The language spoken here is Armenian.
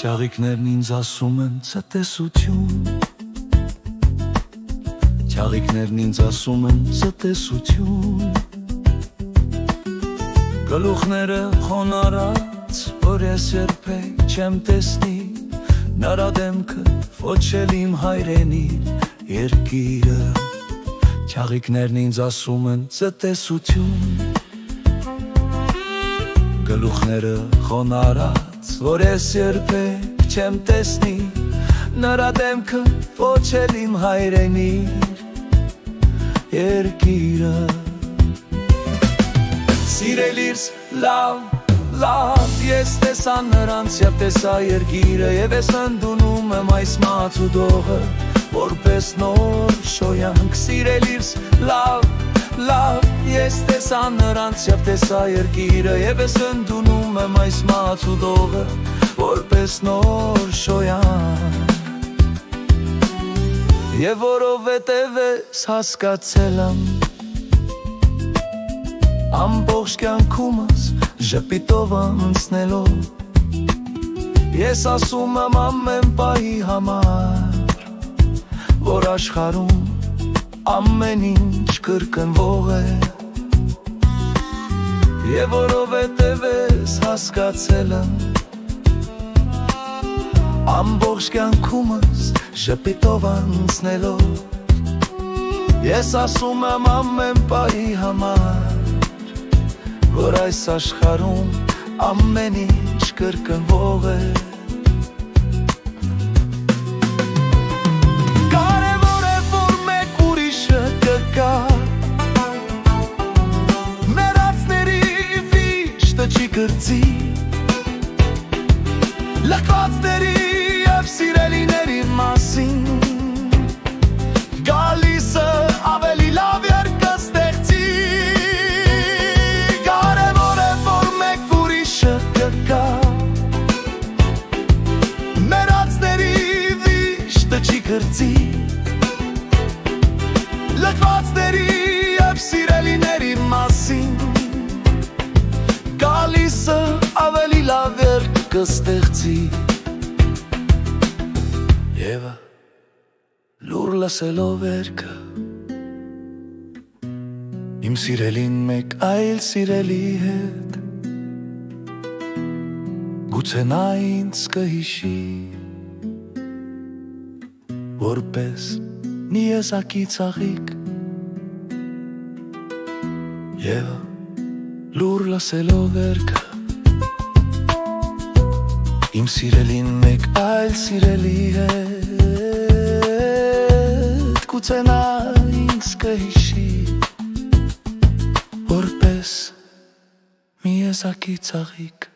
Ճաղիկներն ինձ ասում են ցտեսություն Ճաղիկներն ինձ ասում են ցտեսություն Գլուխները խոնարհած, որ ես երբեք չեմ տեսնի Նրա դեմքը ոչել իմ հայրենի երկիրը Ճաղիկներն ինձ ասում են ցտեսություն Գլուխները խոնարհած, որ ես երբեք չեմ տեսնի Նրա դեմքը ոչել իմ հայրենի երկիրը Սիրելիս լավ, լավ, ես տեսա նրանց և տեսա երկիրը Եվ ես ընդունում եմ այս մացուդողը Որպես նոր շոյանք Սիրելիս լավ, լավ, ես տեսա նրանց և տեսա երկիրը Եվ ես ընդունում եմ այս մացուդողը Որպես նոր շոյանք Եվ որովհետև ես հասկացել եմ Ամբողջ կյանքումս ժպիտով անցնելով Ես ասում եմ ամեն պահի համար Որ աշխարհում ամեն ինչ կրկնվող է Եվ որովհետև ես հասկացել եմ Ամբողջ կյանքումս ժպիտով անցնելով Ես ասում եմ ամեն պահի համար Որ այս աշխարհում ամեն ինչ կրկնվող է Կարևոր է, որ մեկ ուրիշը կգա Մեռածների վիշտը չի կրծի Լքվածների և սիրելիների մասին Գալիսը ավելի լավ երկ կստեղծի Չի կրծի Լքվածների և սիրելիների մասին Գալիսը ավելի լավ երկ կստեղծի Եվը լուր լսելով երգը Իմ սիրելին մեկ այլ սիրելի հետ Գուցե նա ինձ կհիշի Որպես մի եզակի ծաղիկ Եվ լուր լսելով երգը Իմ սիրելին մեկ այլ սիրելի հետ Գուցե նա ինձ կհիշի Որպես մի եզակի ծաղիկ